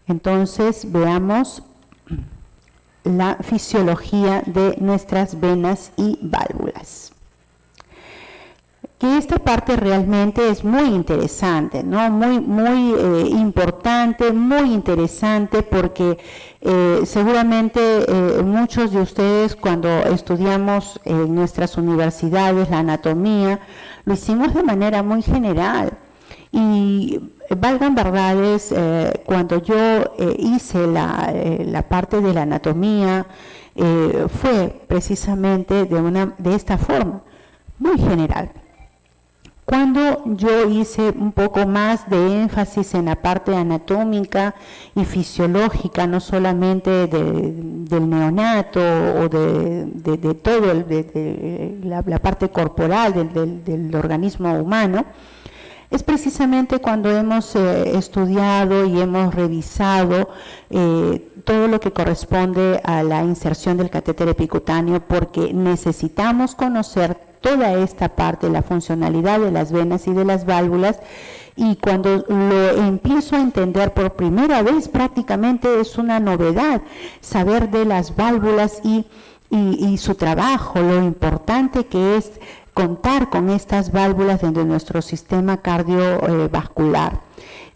Entonces veamos la fisiología de nuestras venas y válvulas. Que esta parte realmente es muy interesante, ¿no? Muy importante, muy interesante, porque seguramente muchos de ustedes cuando estudiamos en nuestras universidades la anatomía, lo hicimos de manera muy general. Y valgan verdades, cuando yo hice la parte de la anatomía, fue precisamente de esta forma, muy general. Cuando yo hice un poco más de énfasis en la parte anatómica y fisiológica, no solamente del neonato o de todo la parte corporal del organismo humano, es precisamente cuando hemos estudiado y hemos revisado todo lo que corresponde a la inserción del catéter epicutáneo, porque necesitamos conocer toda esta parte, la funcionalidad de las venas y de las válvulas, y cuando lo empiezo a entender por primera vez, prácticamente es una novedad saber de las válvulas y su trabajo, lo importante que es contar con estas válvulas dentro de nuestro sistema cardiovascular.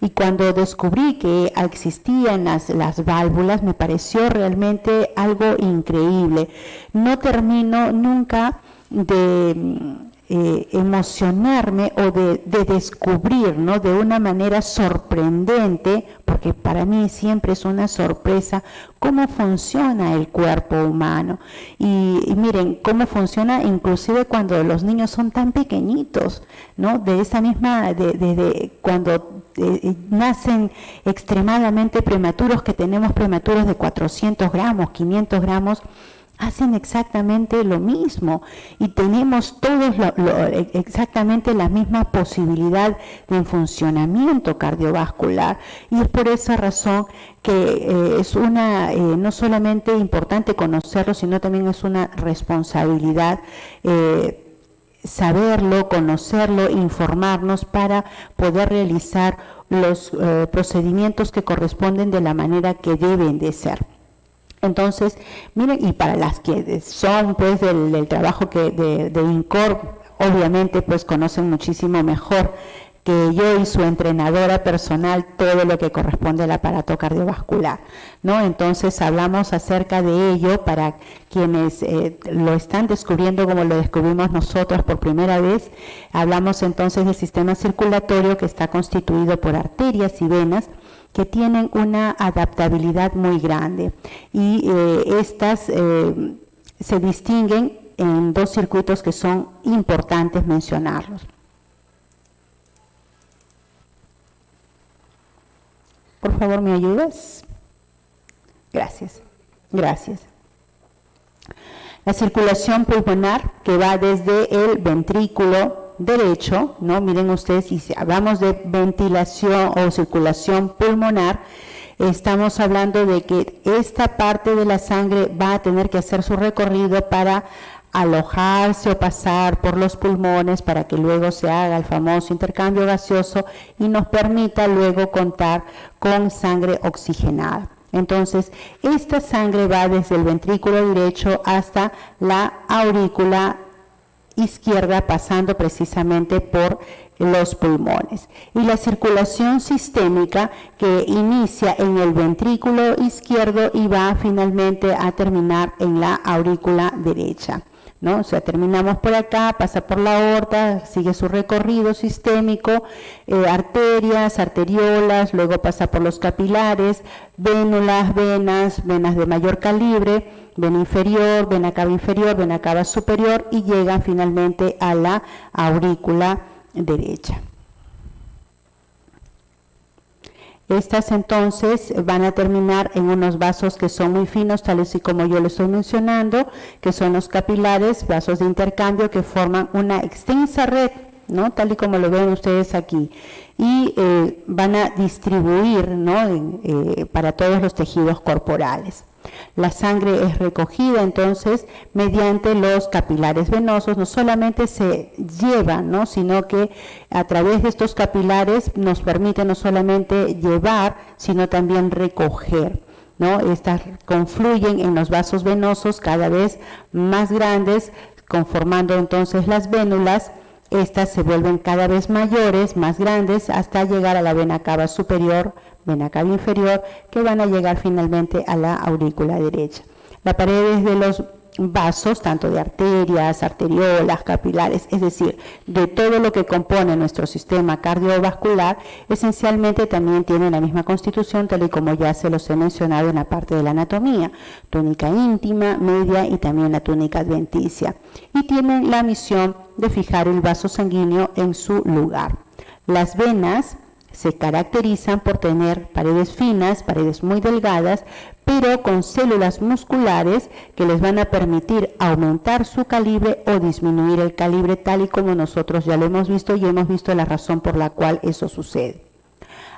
Y cuando descubrí que existían las válvulas, me pareció realmente algo increíble. No termino nunca de emocionarme o de descubrir, ¿no?, de una manera sorprendente, porque para mí siempre es una sorpresa cómo funciona el cuerpo humano. Y miren cómo funciona inclusive cuando los niños son tan pequeñitos, ¿no? De esa misma, cuando nacen extremadamente prematuros, que tenemos prematuros de 400 gramos, 500 gramos, hacen exactamente lo mismo y tenemos todos exactamente la misma posibilidad de funcionamiento cardiovascular, y es por esa razón que es no solamente importante conocerlo, sino también es una responsabilidad saberlo, conocerlo, informarnos para poder realizar los procedimientos que corresponden de la manera que deben de ser. Entonces, miren, y para las que son pues del trabajo de INCOR, obviamente pues conocen muchísimo mejor que yo y su entrenadora personal todo lo que corresponde al aparato cardiovascular, ¿no? Entonces hablamos acerca de ello para quienes lo están descubriendo como lo descubrimos nosotros por primera vez. Hablamos entonces del sistema circulatorio, que está constituido por arterias y venas, que tienen una adaptabilidad muy grande, y estas se distinguen en dos circuitos que son importantes mencionarlos. Por favor, ¿me ayudas? Gracias. Gracias. La circulación pulmonar, que va desde el ventrículo derecho, ¿no? Miren ustedes, y si hablamos de ventilación o circulación pulmonar, estamos hablando de que esta parte de la sangre va a tener que hacer su recorrido para alojarse o pasar por los pulmones, para que luego se haga el famoso intercambio gaseoso y nos permita luego contar con sangre oxigenada. Entonces, esta sangre va desde el ventrículo derecho hasta la aurícula izquierda, pasando precisamente por los pulmones. Y la circulación sistémica, que inicia en el ventrículo izquierdo y va finalmente a terminar en la aurícula derecha, ¿no? O sea, terminamos por acá, pasa por la aorta, sigue su recorrido sistémico, arterias, arteriolas, luego pasa por los capilares, vénulas, venas de mayor calibre, vena inferior, vena cava inferior, vena cava superior, y llegan finalmente a la aurícula derecha. Estas entonces van a terminar en unos vasos que son muy finos, tales y como yo les estoy mencionando, que son los capilares, vasos de intercambio que forman una extensa red, ¿no? Tal y como lo ven ustedes aquí, y van a distribuir, ¿no? Para todos los tejidos corporales. La sangre es recogida entonces mediante los capilares venosos, no solamente se lleva, ¿no?, sino que a través de estos capilares nos permite no solamente llevar, sino también recoger, ¿no? Estas confluyen en los vasos venosos cada vez más grandes, conformando entonces las vénulas. Estas se vuelven cada vez mayores, más grandes, hasta llegar a la vena cava superior, vena cava inferior, que van a llegar finalmente a la aurícula derecha. Las paredes de los vasos, tanto de arterias, arteriolas, capilares, es decir, de todo lo que compone nuestro sistema cardiovascular, esencialmente también tienen la misma constitución, tal y como ya se los he mencionado en la parte de la anatomía: túnica íntima, media y también la túnica adventicia, y tienen la misión de fijar el vaso sanguíneo en su lugar. Las venas se caracterizan por tener paredes finas, paredes muy delgadas, pero con células musculares que les van a permitir aumentar su calibre o disminuir el calibre, tal y como nosotros ya lo hemos visto y hemos visto la razón por la cual eso sucede.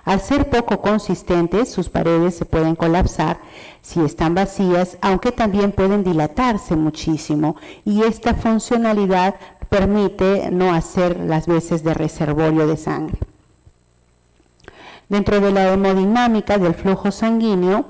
Al ser poco consistentes, sus paredes se pueden colapsar si están vacías, aunque también pueden dilatarse muchísimo, y esta funcionalidad permite no hacer las veces de reservorio de sangre. Dentro de la hemodinámica del flujo sanguíneo,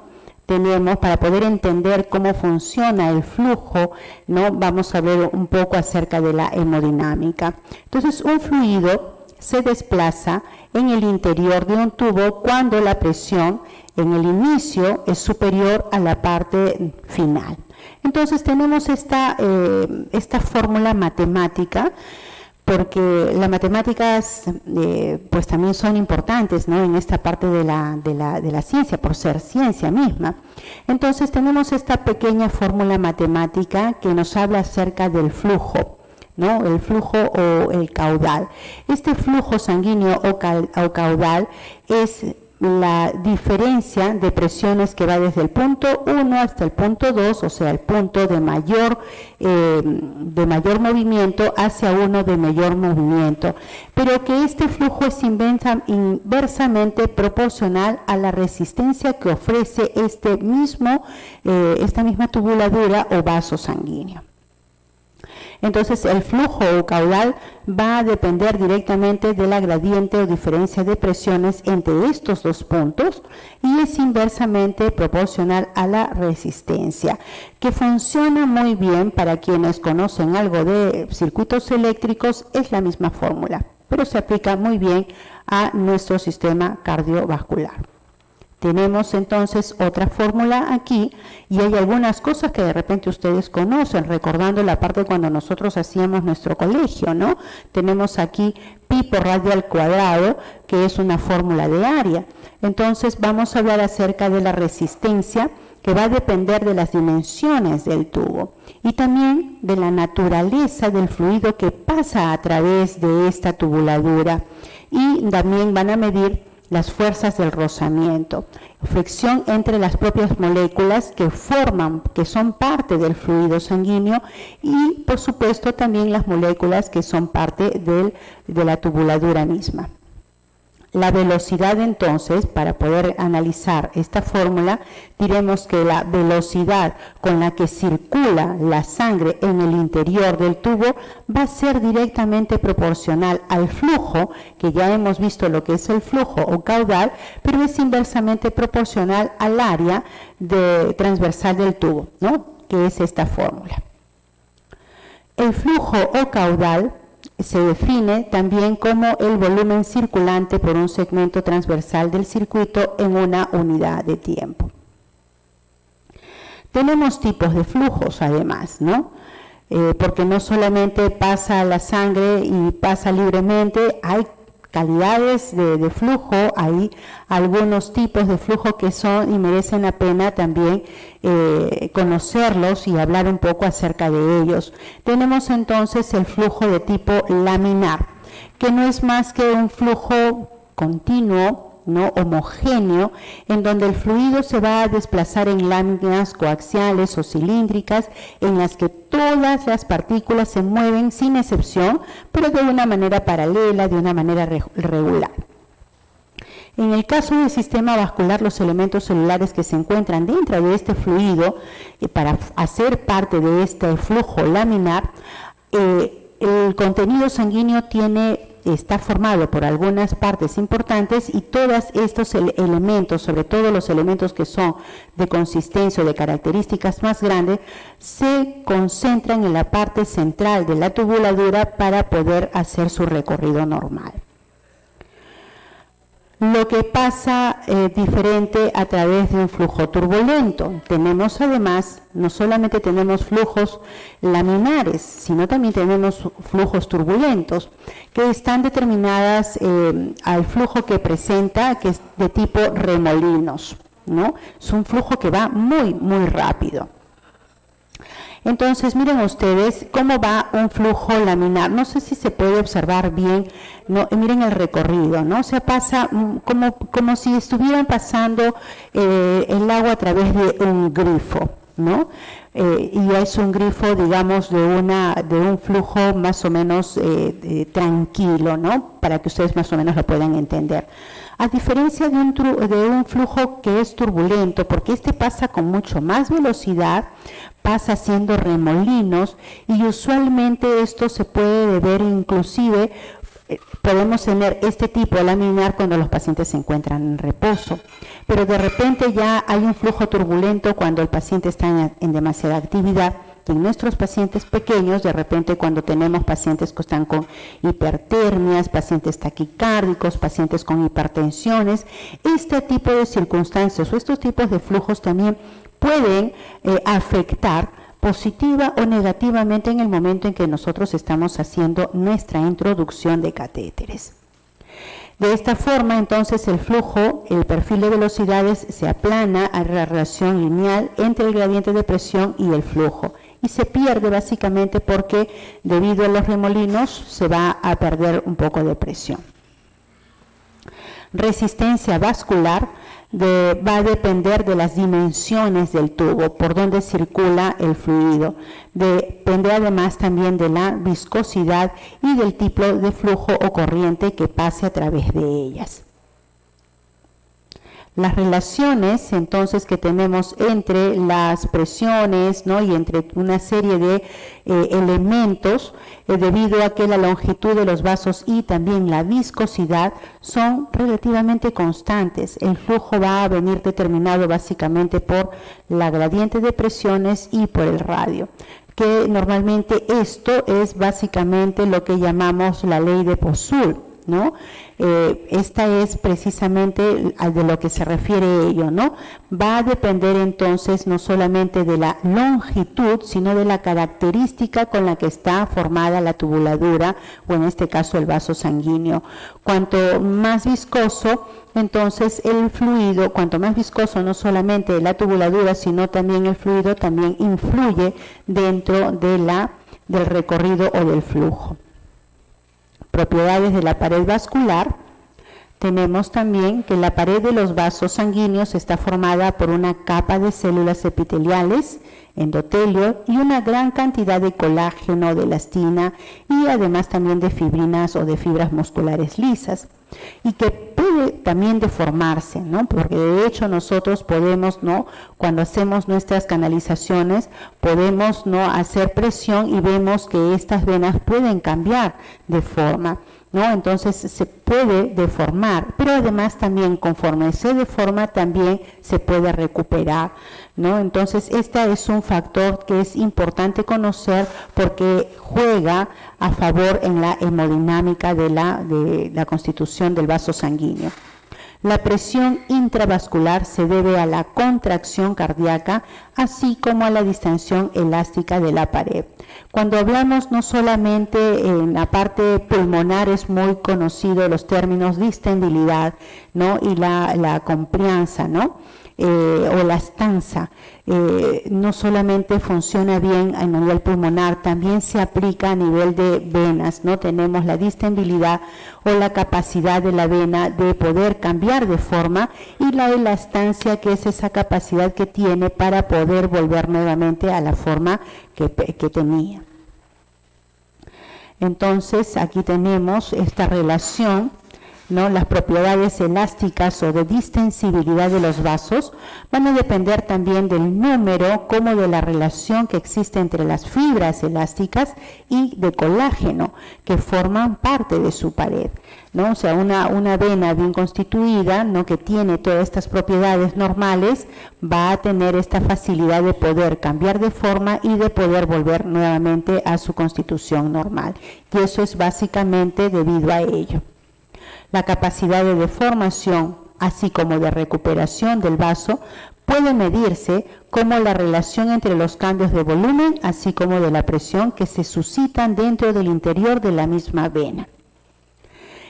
tenemos, para poder entender cómo funciona el flujo, ¿no?, vamos a ver un poco acerca de la hemodinámica. Entonces, un fluido se desplaza en el interior de un tubo cuando la presión en el inicio es superior a la parte final. Entonces, tenemos esta fórmula matemática, porque las matemáticas pues también son importantes, ¿no?, en esta parte de la ciencia, por ser ciencia misma. Entonces tenemos esta pequeña fórmula matemática que nos habla acerca del flujo, ¿no?, el flujo o el caudal. Este flujo sanguíneo o caudal es la diferencia de presiones que va desde el punto 1 hasta el punto 2, o sea, el punto de mayor movimiento hacia uno de mayor movimiento, pero que este flujo es inversamente proporcional a la resistencia que ofrece esta misma tubuladura o vaso sanguíneo. Entonces, el flujo o caudal va a depender directamente de la gradiente o diferencia de presiones entre estos dos puntos y es inversamente proporcional a la resistencia, que funciona muy bien para quienes conocen algo de circuitos eléctricos. Es la misma fórmula, pero se aplica muy bien a nuestro sistema cardiovascular. Tenemos entonces otra fórmula aquí, y hay algunas cosas que de repente ustedes conocen, recordando la parte cuando nosotros hacíamos nuestro colegio, ¿no? Tenemos aquí pi por radio al cuadrado, que es una fórmula de área. Entonces vamos a hablar acerca de la resistencia, que va a depender de las dimensiones del tubo y también de la naturaleza del fluido que pasa a través de esta tubuladura, y también van a medir las fuerzas del rozamiento, fricción entre las propias moléculas que son parte del fluido sanguíneo, y por supuesto también las moléculas que son parte de la tubuladura misma. La velocidad, entonces, para poder analizar esta fórmula, diremos que la velocidad con la que circula la sangre en el interior del tubo va a ser directamente proporcional al flujo, que ya hemos visto lo que es el flujo o caudal, pero es inversamente proporcional al área transversal del tubo, ¿no?, que es esta fórmula. El flujo o caudal se define también como el volumen circulante por un segmento transversal del circuito en una unidad de tiempo. Tenemos tipos de flujos además, ¿no? Porque no solamente pasa la sangre y pasa libremente, hay calidades de flujo, hay algunos tipos de flujo que son y merecen la pena también conocerlos y hablar un poco acerca de ellos. Tenemos entonces el flujo de tipo laminar, que no es más que un flujo continuo, ¿no?, homogéneo, en donde el fluido se va a desplazar en láminas coaxiales o cilíndricas, en las que todas las partículas se mueven sin excepción, pero de una manera paralela, de una manera regular. En el caso del sistema vascular, los elementos celulares que se encuentran dentro de este fluido, para hacer parte de este flujo laminar, el contenido sanguíneo está formado por algunas partes importantes y todos estos elementos, sobre todo los elementos que son de consistencia o de características más grandes, se concentran en la parte central de la tubuladura para poder hacer su recorrido normal. Lo que pasa diferente a través de un flujo turbulento. Tenemos además, no solamente tenemos flujos laminares, sino también tenemos flujos turbulentos, que están determinadas al flujo que presenta, que es de tipo remolinos, ¿no? Es un flujo que va muy, muy rápido. Entonces, miren ustedes cómo va un flujo laminar. No sé si se puede observar bien, no, miren el recorrido, ¿no? O sea, pasa como si estuvieran pasando el agua a través de un grifo, ¿no? Y es un grifo, digamos, de un flujo más o menos tranquilo, ¿no? Para que ustedes más o menos lo puedan entender. A diferencia de un flujo que es turbulento, porque este pasa con mucho más velocidad, pasa haciendo remolinos y usualmente esto se puede ver inclusive, podemos tener este tipo de laminar cuando los pacientes se encuentran en reposo, pero de repente ya hay un flujo turbulento cuando el paciente está en demasiada actividad. En nuestros pacientes pequeños, de repente cuando tenemos pacientes que están con hipertermias, pacientes taquicárdicos, pacientes con hipertensiones, este tipo de circunstancias o estos tipos de flujos también pueden afectar positiva o negativamente en el momento en que nosotros estamos haciendo nuestra introducción de catéteres. De esta forma, entonces, el flujo, el perfil de velocidades se aplana a la relación lineal entre el gradiente de presión y el flujo y se pierde básicamente porque debido a los remolinos se va a perder un poco de presión. Resistencia vascular va a depender de las dimensiones del tubo, por donde circula el fluido. Depende además también de la viscosidad y del tipo de flujo o corriente que pase a través de ellas. Las relaciones entonces que tenemos entre las presiones, ¿no? Y entre una serie de elementos, debido a que la longitud de los vasos y también la viscosidad son relativamente constantes. El flujo va a venir determinado básicamente por la gradiente de presiones y por el radio, que normalmente esto es básicamente lo que llamamos la ley de Poisson, ¿no? Esta es precisamente de lo que se refiere ello, ¿no? Va a depender entonces no solamente de la longitud, sino de la característica con la que está formada la tubuladura, o en este caso el vaso sanguíneo. Cuanto más viscoso, entonces el fluido, cuanto más viscoso no solamente la tubuladura, sino también el fluido, también influye dentro de del recorrido o del flujo. Propiedades de la pared vascular. Tenemos también que la pared de los vasos sanguíneos está formada por una capa de células epiteliales, endotelio y una gran cantidad de colágeno, de elastina y además también de fibrinas o de fibras musculares lisas, y que puede también deformarse, ¿no? Porque de hecho nosotros podemos, ¿no? Cuando hacemos nuestras canalizaciones, podemos, ¿no? hacer presión y vemos que estas venas pueden cambiar de forma, ¿no? Entonces se puede deformar, pero además también conforme se deforma también se puede recuperar, ¿no? Entonces este es un factor que es importante conocer porque juega a favor en la hemodinámica de la constitución del vaso sanguíneo. La presión intravascular se debe a la contracción cardíaca, así como a la distensión elástica de la pared. Cuando hablamos no solamente en la parte pulmonar es muy conocido los términos distendibilidad, ¿no? Y la comprianza, ¿no? O la estanza, no solamente funciona bien a nivel pulmonar, también se aplica a nivel de venas, ¿no? Tenemos la distendibilidad o la capacidad de la vena de poder cambiar de forma y la elastancia, que es esa capacidad que tiene para poder volver nuevamente a la forma que tenía. Entonces aquí tenemos esta relación. ¿no? Las propiedades elásticas o de distensibilidad de los vasos van a depender también del número como de la relación que existe entre las fibras elásticas y de colágeno que forman parte de su pared, ¿no? O sea, una vena bien constituida, ¿no? Que tiene todas estas propiedades normales va a tener esta facilidad de poder cambiar de forma y de poder volver nuevamente a su constitución normal. Y eso es básicamente debido a ello. La capacidad de deformación, así como de recuperación del vaso, puede medirse como la relación entre los cambios de volumen, así como de la presión que se suscitan dentro del interior de la misma vena.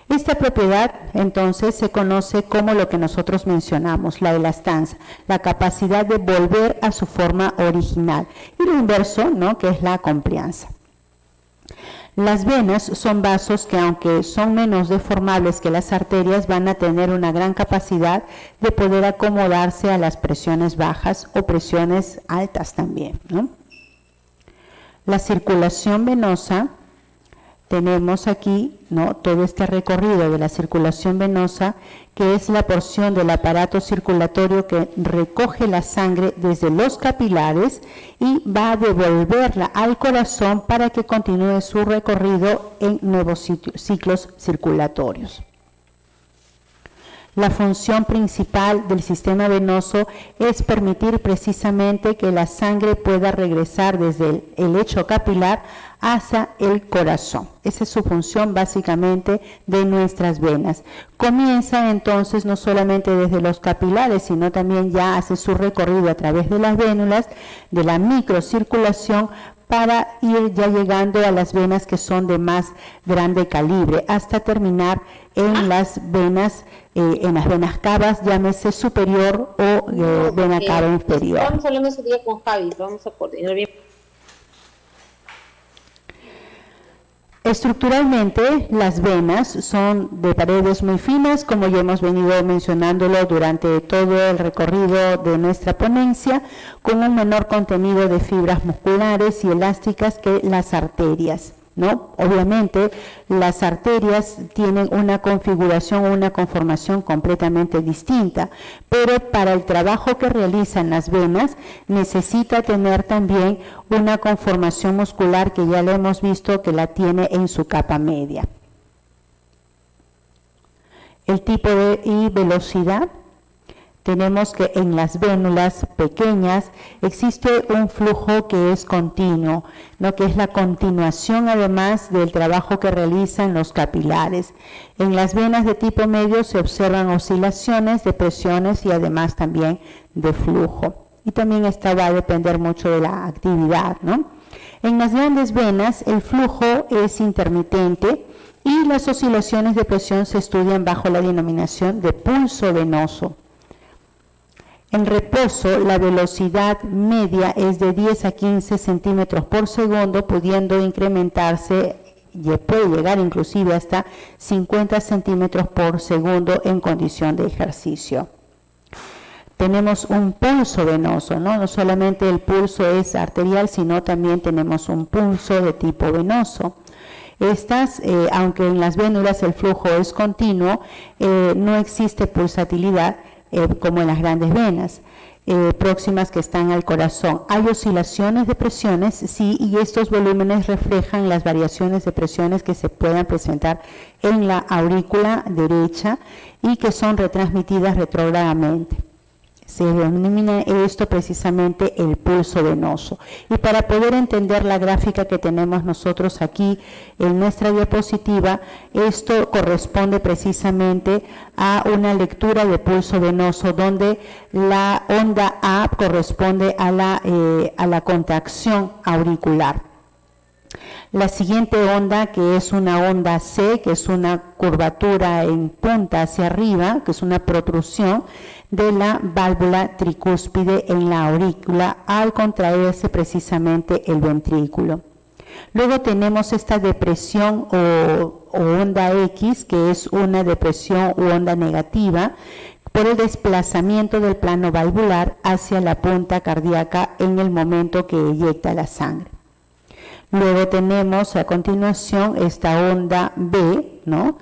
Esta propiedad, entonces, se conoce como lo que nosotros mencionamos, la elastanza, la capacidad de volver a su forma original. Y lo inverso, ¿no? Que es la complianza. Las venas son vasos que, aunque son menos deformables que las arterias, van a tener una gran capacidad de poder acomodarse a las presiones bajas o presiones altas también, ¿no? La circulación venosa, tenemos aquí, ¿no? Todo este recorrido de la circulación venosa, que es la porción del aparato circulatorio que recoge la sangre desde los capilares y va a devolverla al corazón para que continúe su recorrido en nuevos ciclos circulatorios. La función principal del sistema venoso es permitir precisamente que la sangre pueda regresar desde el lecho capilar hacia el corazón. Esa es su función básicamente de nuestras venas. Comienza entonces no solamente desde los capilares, sino también ya hace su recorrido a través de las vénulas, de la microcirculación, para ir ya llegando a las venas que son de más grande calibre, hasta terminar en las venas cavas, llámese superior o vena cava inferior. Estamos hablando ese día con Javi, vamos a coordinar bien. Estructuralmente, las venas son de paredes muy finas, como ya hemos venido mencionándolo durante todo el recorrido de nuestra ponencia, con un menor contenido de fibras musculares y elásticas que las arterias, ¿no? Obviamente, las arterias tienen una configuración o una conformación completamente distinta, pero para el trabajo que realizan las venas necesita tener también una conformación muscular que ya lo hemos visto que la tiene en su capa media. El tipo y velocidad. Tenemos que en las vénulas pequeñas existe un flujo que es continuo, ¿no? Que es la continuación además del trabajo que realizan los capilares. En las venas de tipo medio se observan oscilaciones de presiones y además también de flujo. Y también esta va a depender mucho de la actividad, ¿no? En las grandes venas el flujo es intermitente y las oscilaciones de presión se estudian bajo la denominación de pulso venoso. En reposo, la velocidad media es de 10 a 15 centímetros por segundo, pudiendo incrementarse y puede llegar inclusive hasta 50 centímetros por segundo en condición de ejercicio. Tenemos un pulso venoso, ¿no? No solamente el pulso es arterial, sino también tenemos un pulso de tipo venoso. Estas, aunque en las vénulas el flujo es continuo, no existe pulsatilidad, como en las grandes venas próximas que están al corazón. Hay oscilaciones de presiones, sí, y estos volúmenes reflejan las variaciones de presiones que se puedan presentar en la aurícula derecha y que son retransmitidas retrógradamente. Se denomina esto precisamente el pulso venoso. Y para poder entender la gráfica que tenemos nosotros aquí en nuestra diapositiva, esto corresponde precisamente a una lectura de pulso venoso, donde la onda A corresponde a la contracción auricular. La siguiente onda, que es una onda C, que es una curvatura en punta hacia arriba, que es una protrusión de la válvula tricúspide en la aurícula al contraerse precisamente el ventrículo. Luego tenemos esta depresión o onda X, que es una depresión u onda negativa por el desplazamiento del plano valvular hacia la punta cardíaca en el momento que eyecta la sangre. Luego tenemos a continuación esta onda B, ¿no?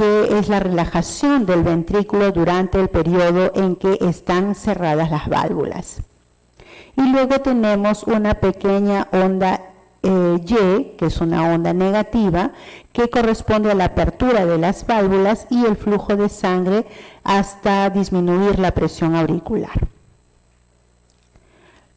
que es la relajación del ventrículo durante el periodo en que están cerradas las válvulas. Y luego tenemos una pequeña onda Y, que es una onda negativa, que corresponde a la apertura de las válvulas y el flujo de sangre hasta disminuir la presión auricular.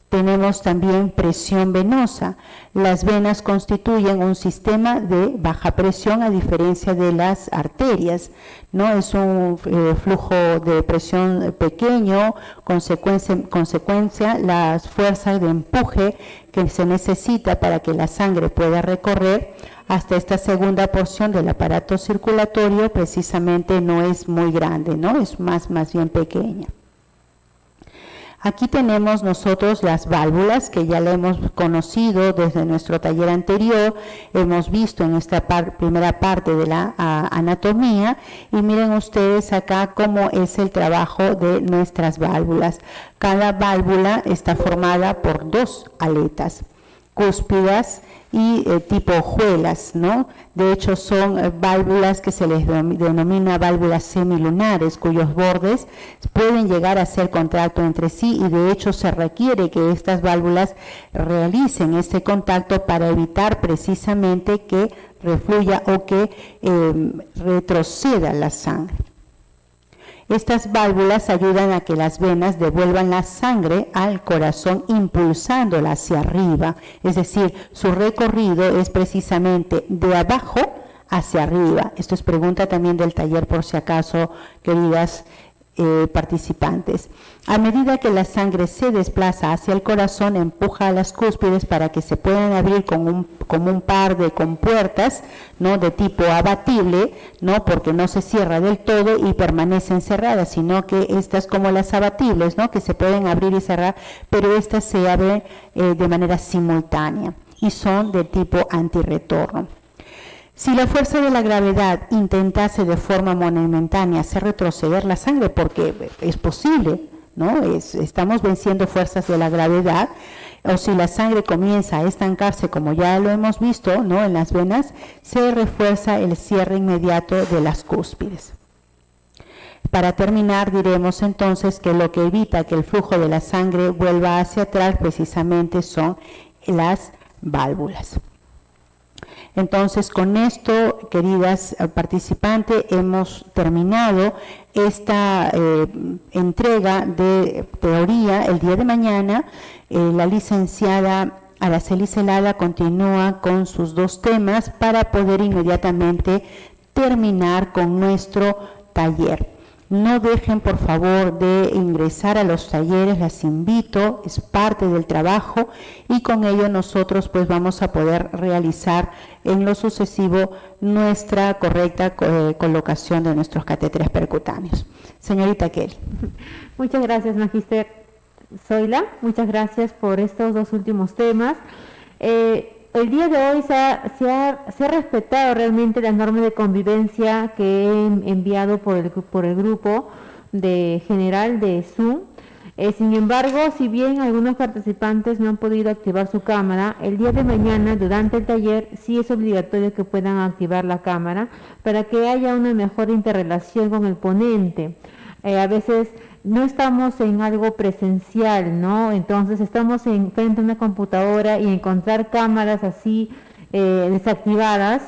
Tenemos también presión venosa. Las venas constituyen un sistema de baja presión a diferencia de las arterias, ¿no? Es un flujo de presión pequeño, consecuencia las fuerzas de empuje que se necesita para que la sangre pueda recorrer hasta esta segunda porción del aparato circulatorio precisamente no es muy grande, ¿no? Es más bien pequeña. Aquí tenemos nosotros las válvulas que ya la hemos conocido desde nuestro taller anterior, hemos visto en esta primera parte de la anatomía y miren ustedes acá cómo es el trabajo de nuestras válvulas. Cada válvula está formada por dos aletas cúspidas y tipo hojuelas, ¿no? De hecho son válvulas que se les denomina válvulas semilunares, cuyos bordes pueden llegar a hacer contacto entre sí y de hecho se requiere que estas válvulas realicen este contacto para evitar precisamente que refluya o que retroceda la sangre. Estas válvulas ayudan a que las venas devuelvan la sangre al corazón impulsándola hacia arriba, es decir, su recorrido es precisamente de abajo hacia arriba. Esto es pregunta también del taller por si acaso, queridas participantes. A medida que la sangre se desplaza hacia el corazón, empuja a las cúspides para que se puedan abrir como un par de compuertas, ¿no? De tipo abatible, ¿no? Porque no se cierra del todo y permanecen cerradas, sino que estas como las abatibles, ¿no? Que se pueden abrir y cerrar, pero estas se abren de manera simultánea y son de tipo antirretorno. Si la fuerza de la gravedad intentase de forma momentánea hacer retroceder la sangre, porque es posible, ¿no? Estamos venciendo fuerzas de la gravedad, o si la sangre comienza a estancarse, como ya lo hemos visto, ¿no? En las venas, se refuerza el cierre inmediato de las cúspides. Para terminar, diremos entonces que lo que evita que el flujo de la sangre vuelva hacia atrás precisamente son las válvulas. Entonces, con esto, queridas participantes, hemos terminado esta entrega de teoría. El día de mañana, la licenciada Araceli Celada continúa con sus dos temas para poder inmediatamente terminar con nuestro taller. No dejen, por favor, de ingresar a los talleres, las invito, es parte del trabajo y con ello nosotros pues vamos a poder realizar en lo sucesivo nuestra correcta colocación de nuestros catéteres percutáneos. Señorita Kelly. Muchas gracias, Magister Zoila, muchas gracias por estos dos últimos temas. El día de hoy se ha respetado realmente las normas de convivencia que he enviado por el grupo general de Zoom. Sin embargo, si bien algunos participantes no han podido activar su cámara, el día de mañana durante el taller sí es obligatorio que puedan activar la cámara para que haya una mejor interrelación con el ponente. A veces no estamos en algo presencial, ¿no? Entonces estamos frente a una computadora y encontrar cámaras así desactivadas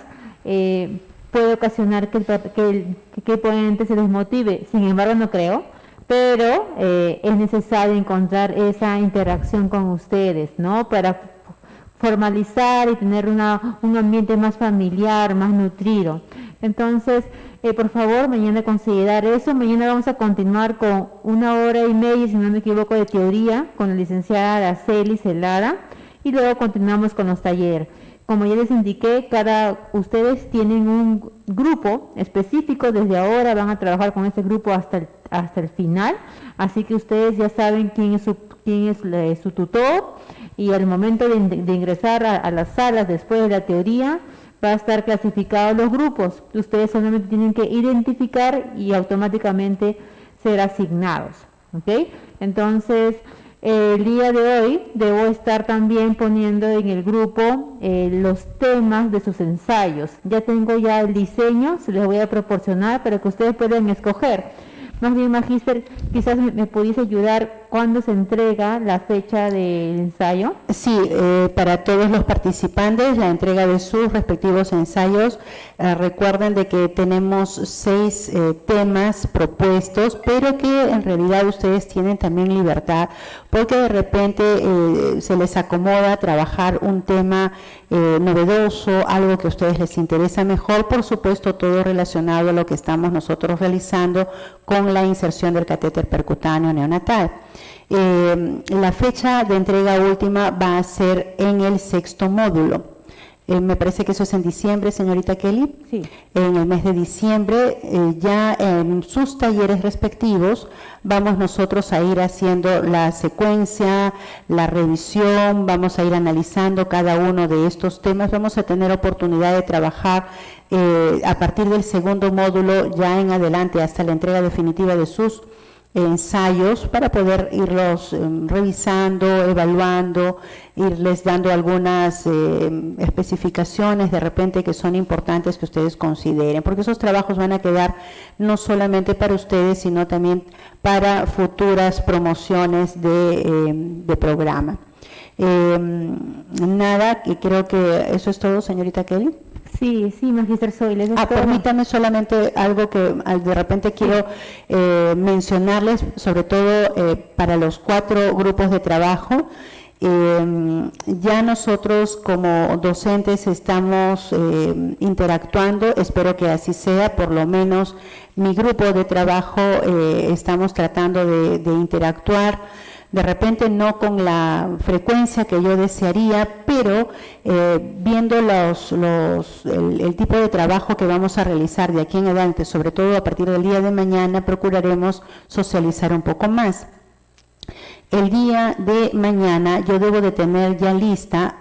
puede ocasionar que el ponente se desmotive. Sin embargo, no creo, pero es necesario encontrar esa interacción con ustedes, ¿no? Para formalizar y tener un ambiente más familiar, más nutrido. Entonces, por favor, mañana considerar eso. Mañana vamos a continuar con 1 hora y media, si no me equivoco, de teoría con la licenciada Araceli Celada y luego continuamos con los talleres. Como ya les indiqué, ustedes tienen un grupo específico. Desde ahora van a trabajar con este grupo hasta el final, así que ustedes ya saben quién es su tutor y al momento de ingresar a las salas después de la teoría va a estar clasificados los grupos. Ustedes solamente tienen que identificar y automáticamente ser asignados, ¿ok? Entonces, El día de hoy debo estar también poniendo en el grupo los temas de sus ensayos. Ya tengo ya el diseño, se les voy a proporcionar para que ustedes puedan escoger. Más bien, Magíster, quizás me pudiese ayudar cuándo se entrega la fecha del ensayo. Sí, para todos los participantes, la entrega de sus respectivos ensayos. Recuerden de que tenemos 6 temas propuestos, pero que en realidad ustedes tienen también libertad, porque de repente se les acomoda trabajar un tema novedoso, algo que a ustedes les interesa mejor, por supuesto todo relacionado a lo que estamos nosotros realizando con la inserción del catéter percutáneo neonatal. La fecha de entrega última va a ser en el 6º módulo. Me parece que eso es en diciembre, señorita Kelly. Sí. En el mes de diciembre, ya en sus talleres respectivos, vamos nosotros a ir haciendo la secuencia, la revisión, vamos a ir analizando cada uno de estos temas. Vamos a tener oportunidad de trabajar a partir del 2º módulo ya en adelante hasta la entrega definitiva de sus ensayos, para poder irlos revisando, evaluando, irles dando algunas especificaciones de repente que son importantes que ustedes consideren, porque esos trabajos van a quedar no solamente para ustedes, sino también para futuras promociones de programa. Nada, y creo que eso es todo, señorita Kelly. Sí, Magíster Zoila. Permítame solamente algo que de repente quiero mencionarles, sobre todo para los 4 grupos de trabajo. Ya nosotros como docentes estamos interactuando, espero que así sea, por lo menos mi grupo de trabajo estamos tratando de interactuar. De repente no con la frecuencia que yo desearía, pero viendo el tipo de trabajo que vamos a realizar de aquí en adelante, sobre todo a partir del día de mañana, procuraremos socializar un poco más. El día de mañana yo debo de tener ya lista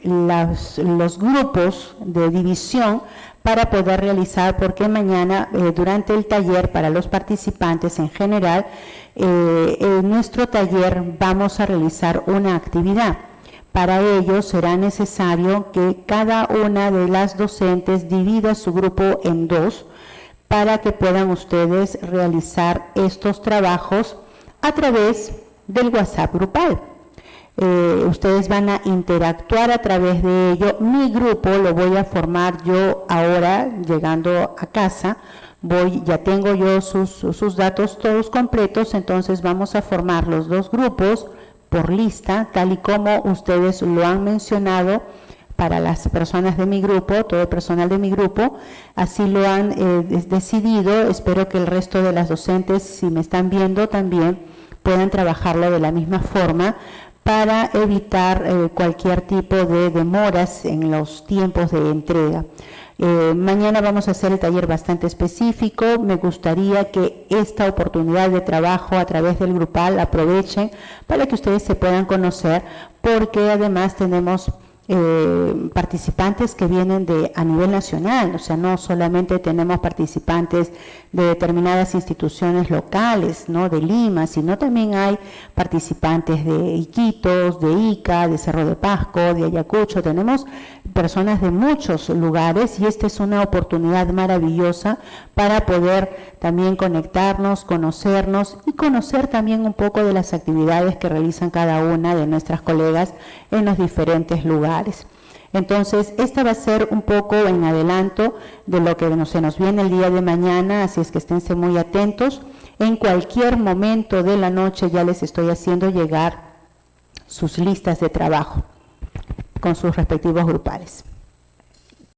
los grupos de división para poder realizar, porque mañana durante el taller para los participantes en general, en nuestro taller vamos a realizar una actividad. Para ello será necesario que cada una de las docentes divida su grupo en 2 para que puedan ustedes realizar estos trabajos a través del WhatsApp grupal. Ustedes van a interactuar a través de ello. Mi grupo lo voy a formar yo ahora, llegando a casa. Ya tengo yo sus datos todos completos, entonces vamos a formar los 2 grupos por lista, tal y como ustedes lo han mencionado para las personas de mi grupo, todo el personal de mi grupo, así lo han decidido. Espero que el resto de las docentes, si me están viendo también, puedan trabajarlo de la misma forma para evitar cualquier tipo de demoras en los tiempos de entrega. Mañana vamos a hacer el taller bastante específico. Me gustaría que esta oportunidad de trabajo a través del grupal aprovechen para que ustedes se puedan conocer, porque además tenemos participantes que vienen a nivel nacional, o sea, no solamente tenemos participantes de determinadas instituciones locales, ¿no?, de Lima, sino también hay participantes de Iquitos, de Ica, de Cerro de Pasco, de Ayacucho. Tenemos personas de muchos lugares y esta es una oportunidad maravillosa para poder también conectarnos, conocernos y conocer también un poco de las actividades que realizan cada una de nuestras colegas en los diferentes lugares. Entonces, esta va a ser un poco en adelanto de lo que se nos viene el día de mañana, así es que esténse muy atentos. En cualquier momento de la noche ya les estoy haciendo llegar sus listas de trabajo con sus respectivos grupales.